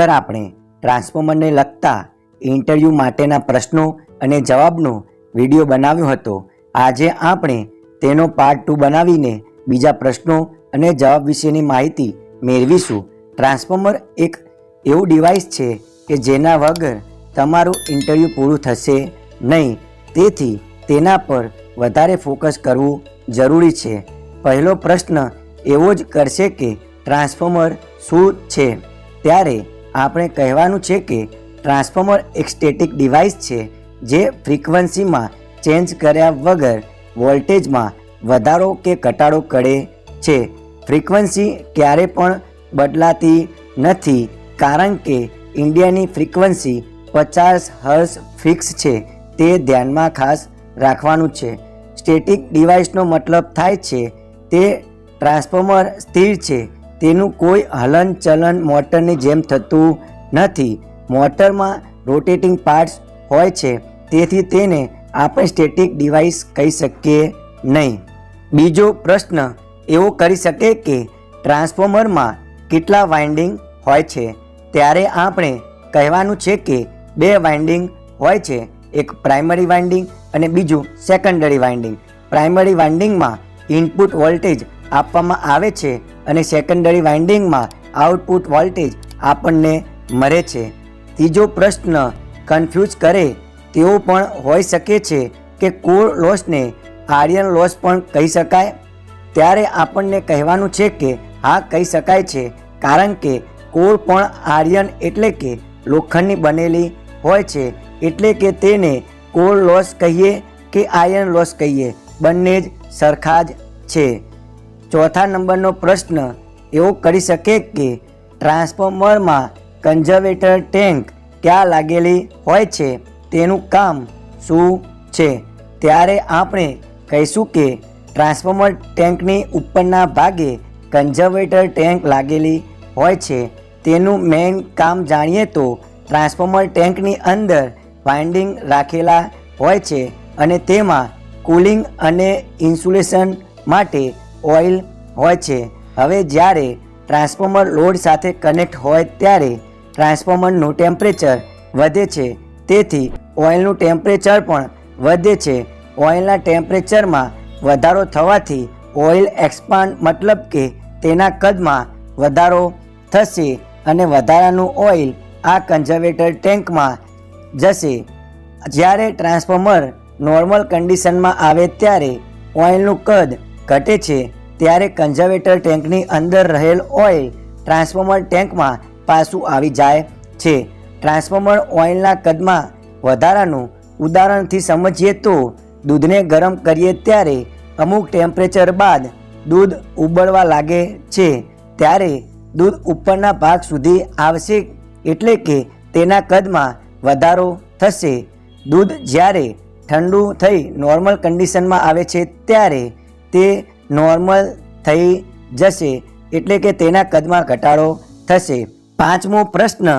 Sir આપણે ટ્રાન્સફોર્મરને લગતા interview માટેના પ્રશ્નો અને જવાબનો વિડીયો બનાવ્યો હતો। આજે આપણે તેનો પાર્ટ 2 બનાવીને બીજા પ્રશ્નો અને જવાબ વિશેની માહિતી મેળવીશું। ટ્રાન્સફોર્મર એક એવું ડિવાઇસ છે કે જેના વગર તમારું ઇન્ટરવ્યૂ પૂરું થશે નહીં, તેથી તેના પર વધારે ફોકસ કરવું જરૂરી છે। પહેલો પ્રશ્ન એવો જ કરશે કે ટ્રાન્સફોર્મર શું છે? ત્યારે આપણે કહેવાનું છે કે ટ્રાન્સફોર્મર એક સ્ટેટિક ડિવાઇસ છે જે ફ્રીક્વન્સીમાં ચેન્જ કર્યા વગર વોલ્ટેજમાં વધારો કે ઘટાડો કરે છે। ફ્રીક્વન્સી ક્યારે પણ બદલાતી નથી કારણ કે ઇન્ડિયાની ફ્રીક્વન્સી 50 હર્ટ્ઝ ફિક્સ છે, તે ધ્યાનમાં ખાસ રાખવાનું છે। સ્ટેટિક ડિવાઇસનો મતલબ થાય છે તે ટ્રાન્સફોર્મર સ્થિર છે, તેનું કોઈ હલનચલન મોટરની જેમ થતું નથી। મોટરમાં રોટેટિંગ પાર્ટ્સ હોય છે, તેથી તેને આપણે સ્ટેટિક ડિવાઇસ કહી શકીએ નહીં। બીજો પ્રશ્ન એવો કરી શકે કે ટ્રાન્સફોર્મરમાં કેટલા વાઇન્ડિંગ હોય છે? ત્યારે આપણે કહેવાનું છે કે 2 વાઇન્ડિંગ હોય છે, એક પ્રાઇમરી વાઇન્ડિંગ અને બીજું સેકન્ડરી વાઇન્ડિંગ। પ્રાઇમરી વાઇન્ડિંગમાં ઇનપુટ વોલ્ટેજ આપવામાં આવે છે અને સેકન્ડરી વાઇન્ડિંગમાં આઉટપુટ વોલ્ટેજ આપણને મળે છે। ત્રીજો પ્રશ્ન કન્ફ્યુઝ કરે તેવો પણ હોઈ શકે છે કે કોર લોસને આયર્ન લોસ પણ કહી શકાય? ત્યારે આપણને કહેવાનું છે કે હા, કહી શકાય છે, કારણ કે કોર પણ આયર્ન એટલે કે લોખંડની બનેલી હોય છે, એટલે કે તેને કોર લોસ કહીએ કે આયર્ન લોસ કહીએ, બંને જ સરખા જ છે। ચોથા નંબરનો પ્રશ્ન એવો કરી શકે કે ટ્રાન્સફોર્મરમાં કન્ઝર્વેટર ટેન્ક ક્યાં લાગેલી હોય છે, તેનું કામ શું છે? ત્યારે આપણે કહીશું કે ટ્રાન્સફોર્મર ટેન્કની ઉપરના ભાગે કન્ઝર્વેટર ટેન્ક લાગેલી હોય છે। તેનું મેઇન કામ જાણીએ તો ટ્રાન્સફોર્મર ટેન્કની અંદર વાઇન્ડિંગ રાખેલા હોય છે અને તેમાં કુલિંગ અને ઇન્સ્યુલેશન માટે ઓઇલ હોય છે। હવે જ્યારે ટ્રાન્સફોર્મર લોડ સાથે કનેક્ટ હોય ત્યારે ટ્રાન્સફોર્મરનું ટેમ્પરેચર વધે છે, તેથી ઓઇલનું ટેમ્પરેચર પણ વધે છે। ઓઇલના ટેમ્પરેચરમાં વધારો થવાથી ઓઇલ એક્સપાન્ડ મતલબ કે તેના કદમાં વધારો થશે અને વધારાનું ઓઇલ આ કન્ઝર્વેટર ટેન્કમાં જશે। જ્યારે ટ્રાન્સફોર્મર નોર્મલ કન્ડિશનમાં આવે ત્યારે ઓઇલનું કદ ઘટે છે, ત્યારે કન્ઝર્વેટર ટેન્કની અંદર રહેલ ઓઇલ ટ્રાન્સફોર્મર ટેન્કમાં પાછું આવી જાય છે। ટ્રાન્સફોર્મર ઓઇલના કદમાં વધારાનું ઉદાહરણથી સમજીએ તો દૂધને ગરમ કરીએ ત્યારે અમુક ટેમ્પરેચર બાદ દૂધ ઉબળવા લાગે છે, ત્યારે દૂધ ઉપરના ભાગ સુધી આવશે, એટલે કે તેના કદમાં વધારો થશે। દૂધ જ્યારે ઠંડુ થઈ નોર્મલ કન્ડિશનમાં આવે છે ત્યારે તે નોર્મલ થઈ જશે, એટલે કે તેના કદમાં ઘટાડો થશે। પાંચમો પ્રશ્ન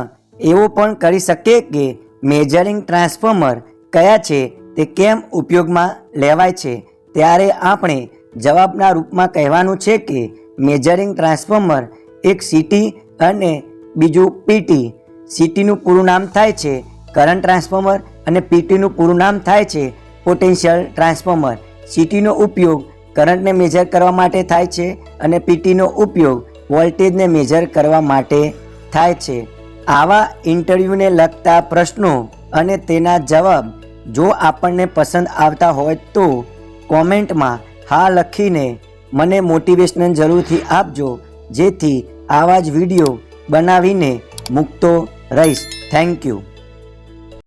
એવો પણ કરી શકે કે મેજરિંગ ટ્રાન્સફોર્મર કયા છે, તે કેમ ઉપયોગમાં લેવાય છે? ત્યારે આપણે જવાબના રૂપમાં કહેવાનું છે કે મેજરિંગ ટ્રાન્સફોર્મર એક સીટી અને બીજું પીટી। સીટીનું પૂરું નામ થાય છે કરંટ ટ્રાન્સફોર્મર અને પીટીનું પૂરું નામ થાય છે પોટેન્શિયલ ટ્રાન્સફોર્મર। સીટીનો ઉપયોગ કરંટને મેજર કરવા માટે થાય છે અને પીટીનો ઉપયોગ વોલ્ટેજને મેજર કરવા માટે થાય છે। આવા ઇન્ટરવ્યૂને લગતા પ્રશ્નો અને તેના જવાબ જો આપણને પસંદ આવતા હોય તો કોમેન્ટમાં હા લખીને મને મોટિવેશન જરૂરથી આપજો, જેથી આવા જ વિડીયો બનાવીને મૂકતો રહીશ। Thank you.